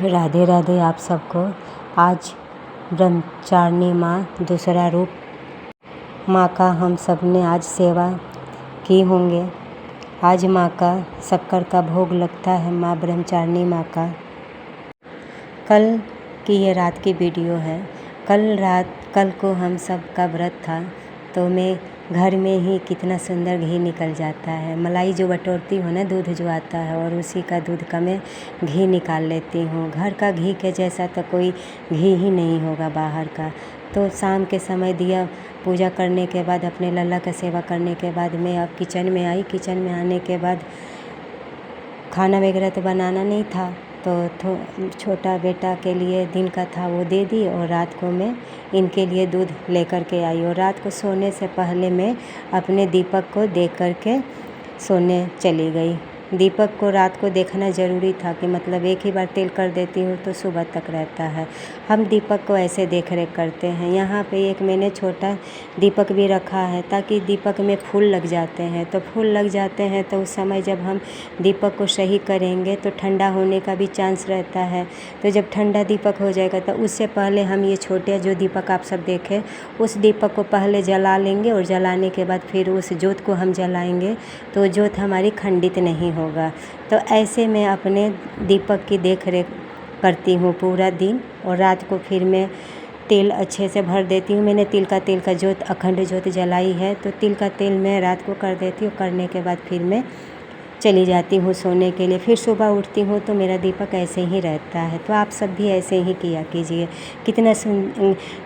राधे राधे आप सबको। आज ब्रह्मचारिणी माँ दूसरा रूप माँ का हम सब ने आज सेवा की होंगे। आज माँ का शक्कर का भोग लगता है, माँ ब्रह्मचारिणी माँ का। कल की ये रात की वीडियो है। कल को हम सब का व्रत था, तो मैं घर में ही कितना सुंदर घी निकल जाता है। मलाई जो बटोरती हूँ ना, दूध जो आता है, और उसी का दूध का मैं घी निकाल लेती हूँ। घर का घी के जैसा तो कोई घी ही नहीं होगा बाहर का। तो शाम के समय दिया पूजा करने के बाद, अपने लल्ला का सेवा करने के बाद मैं अब किचन में आई। किचन में आने के बाद खाना वगैरह तो बनाना नहीं था, तो छोटा बेटा के लिए दिन का था वो दे दी, और रात को मैं इनके लिए दूध लेकर के आई। और रात को सोने से पहले मैं अपने दीपक को देख कर के सोने चली गई। दीपक को रात को देखना ज़रूरी था कि मतलब एक ही बार तेल कर देती हूँ तो सुबह तक रहता है। हम दीपक को ऐसे देख रेख करते हैं। यहाँ पे एक मैंने छोटा दीपक भी रखा है, ताकि दीपक में फूल लग जाते हैं। तो फूल लग जाते हैं तो उस समय जब हम दीपक को सही करेंगे तो ठंडा होने का भी चांस रहता है। तो जब ठंडा दीपक हो जाएगा तो उससे पहले हम ये छोटे जो दीपक आप सब देखें, उस दीपक को पहले जला लेंगे, और जलाने के बाद फिर उस जोत को हम जलाएंगे तो जोत हमारी खंडित नहीं होगा। तो ऐसे मैं अपने दीपक की देख रेख करती हूँ पूरा दिन। और रात को फिर मैं तेल अच्छे से भर देती हूँ। मैंने तिल का जोत, अखंड जोत जलाई है, तो तिल का तेल मैं रात को कर देती हूँ। करने के बाद फिर मैं चली जाती हूँ सोने के लिए। फिर सुबह उठती हूँ तो मेरा दीपक ऐसे ही रहता है। तो आप सब भी ऐसे ही किया कीजिए।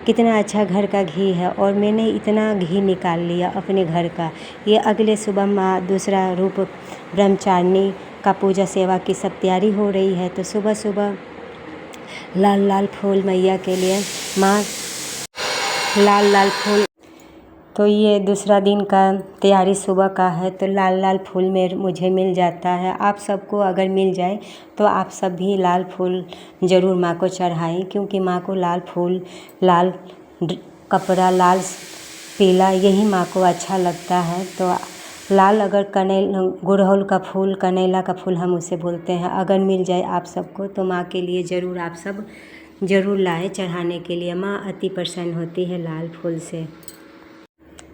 कितना अच्छा घर का घी है, और मैंने इतना घी निकाल लिया अपने घर का। ये अगले सुबह माँ दूसरा रूप ब्रह्मचारिणी का पूजा सेवा की सब तैयारी हो रही है। तो सुबह सुबह लाल लाल फूल मैया के लिए, माँ लाल लाल फूल, तो ये दूसरा दिन का तैयारी सुबह का है। तो लाल लाल फूल में मुझे मिल जाता है। आप सबको अगर मिल जाए तो आप सब भी लाल फूल ज़रूर माँ को चढ़ाएं, क्योंकि माँ को लाल फूल, लाल कपड़ा, लाल पीला, यही माँ को अच्छा लगता है। तो लाल अगर गुड़हल का फूल, कनैला का फूल हम उसे बोलते हैं, अगर मिल जाए आप सबको तो माँ के लिए ज़रूर आप सब ज़रूर लाए चढ़ाने के लिए। माँ अति प्रसन्न होती है लाल फूल से।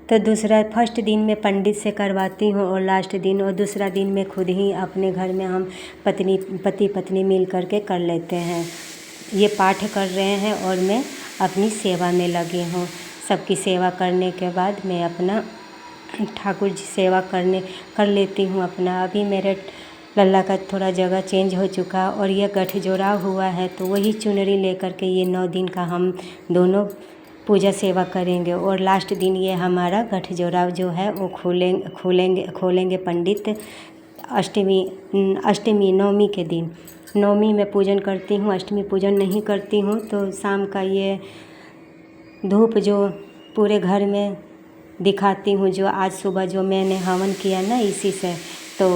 तो फर्स्ट दिन में पंडित से करवाती हूँ, और लास्ट दिन और दूसरा दिन में खुद ही अपने घर में हम पति पत्नी मिल कर के कर लेते हैं। ये पाठ कर रहे हैं और मैं अपनी सेवा में लगी हूँ। सबकी सेवा करने के बाद मैं अपना ठाकुर जी सेवा कर लेती हूँ अपना। अभी मेरे लल्ला का थोड़ा जगह चेंज हो चुका, और ये गठ जोड़ाव हुआ है, तो वही चुनरी लेकर के ये 9 दिन का हम दोनों पूजा सेवा करेंगे। और लास्ट दिन ये हमारा गठ जोड़ाव जो है वो खोलेंगे पंडित। अष्टमी नवमी के दिन, नवमी में पूजन करती हूँ, अष्टमी पूजन नहीं करती हूँ। तो शाम का ये धूप जो पूरे घर में दिखाती हूँ, जो आज सुबह जो मैंने हवन किया ना, इसी से तो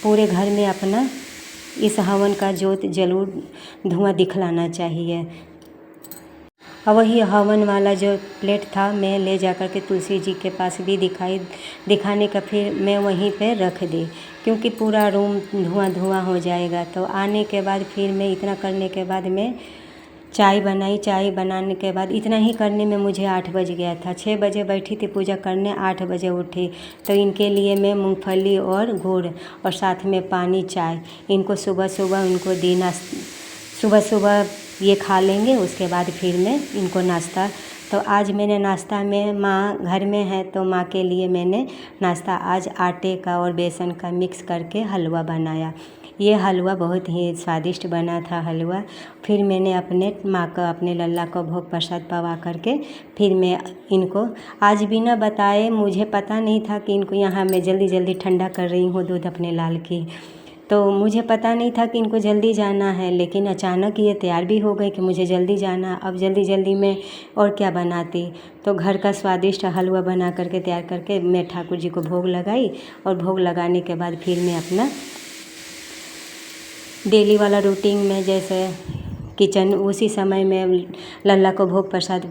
पूरे घर में अपना इस हवन का जोत जरूर धुआं दिखलाना चाहिए। और वही हवन वाला जो प्लेट था मैं ले जा कर के तुलसी जी के पास भी दिखाने का फिर मैं वहीं पे रख दी, क्योंकि पूरा रूम धुआं हो जाएगा। तो आने के बाद फिर मैं इतना करने के बाद मैं चाय बनाई। चाय बनाने के बाद इतना ही करने में मुझे 8 बज गया था। 6 बजे बैठी थी पूजा करने, 8 बजे उठी। तो इनके लिए मैं मूंगफली और गुड़ और साथ में पानी, चाय, इनको सुबह सुबह उनको दी। सुबह ये खा लेंगे, उसके बाद फिर मैं इनको नाश्ता। तो आज मैंने नाश्ता में, माँ घर में है तो माँ के लिए मैंने नाश्ता आज आटे का और बेसन का मिक्स करके हलवा बनाया। ये हलवा बहुत ही स्वादिष्ट बना था हलवा। फिर मैंने अपने माँ का, अपने लल्ला को भोग प्रसाद पवा करके फिर मैं इनको आज बिना बताए, मुझे पता नहीं था कि इनको यहाँ मैं जल्दी ठंडा कर रही हूँ दूध अपने लाल की। तो मुझे पता नहीं था कि इनको जल्दी जाना है, लेकिन अचानक ये तैयार भी हो गए कि मुझे जल्दी जाना। अब जल्दी में और क्या बनाती, तो घर का स्वादिष्ट हलवा बना करके तैयार करके मैं ठाकुर जी को भोग लगाई। और भोग लगाने के बाद फिर मैं अपना डेली वाला रूटीन में, जैसे किचन, उसी समय में लल्ला को भोग प्रसाद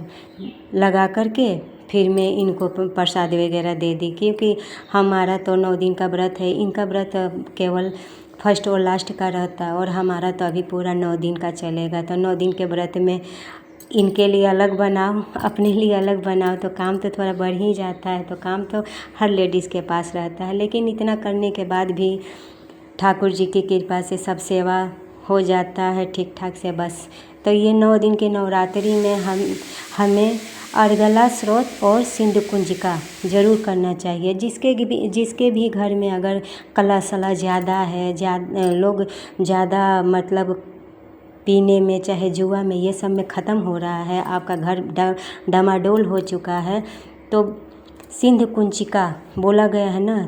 लगा करके फिर मैं इनको प्रसाद वगैरह दे दी। क्योंकि हमारा तो 9 दिन का व्रत है, इनका व्रत केवल फर्स्ट और लास्ट का रहता है, और हमारा तो अभी पूरा 9 दिन का चलेगा। तो 9 दिन के व्रत में इनके लिए अलग बनाओ, अपने लिए अलग बनाओ, तो काम तो थोड़ा बढ़ ही जाता है। तो काम तो हर लेडीज़ के पास रहता है, लेकिन इतना करने के बाद भी ठाकुर जी की कृपा से सब सेवा हो जाता है ठीक ठाक से बस। तो ये 9 दिन के नवरात्रि में हमें अर्गला स्रोत और सिंधु कुंजिका ज़रूर करना चाहिए। जिसके भी घर में अगर कलश ज़्यादा है, लोग ज़्यादा मतलब पीने में चाहे जुआ में ये सब में ख़त्म हो रहा है, आपका घर डामाडोल हो चुका है, तो सिंधु कुंजिका बोला गया है ना,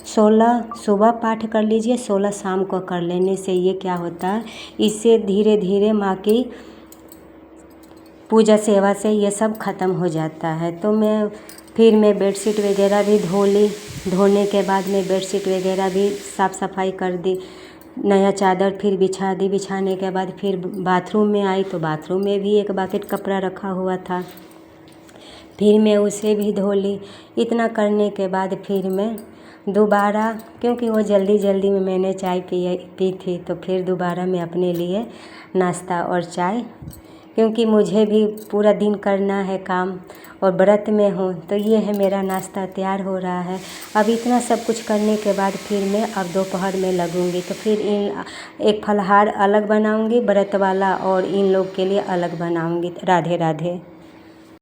16 सुबह पाठ कर लीजिए, 16 शाम को कर लेने से ये क्या होता है, इससे धीरे धीरे माँ की पूजा सेवा से ये सब ख़त्म हो जाता है। तो फिर मैं बेडशीट वगैरह भी धो ली। धोने के बाद में बेडशीट वगैरह भी साफ़ सफाई कर दी, नया चादर फिर बिछा दी। बिछाने के बाद फिर बाथरूम में आई, तो बाथरूम में भी एक बकेट कपड़ा रखा हुआ था, फिर मैं उसे भी धो ली। इतना करने के बाद फिर मैं दोबारा, क्योंकि वो जल्दी में मैंने चाय पी थी, तो फिर दोबारा मैं अपने लिए नाश्ता और चाय, क्योंकि मुझे भी पूरा दिन करना है काम और व्रत में हूँ, तो ये है मेरा नाश्ता तैयार हो रहा है। अब इतना सब कुछ करने के बाद फिर मैं अब दोपहर में लगूँगी, तो फिर एक फलाहार अलग बनाऊँगी व्रत वाला, और इन लोग के लिए अलग बनाऊँगी। राधे राधे।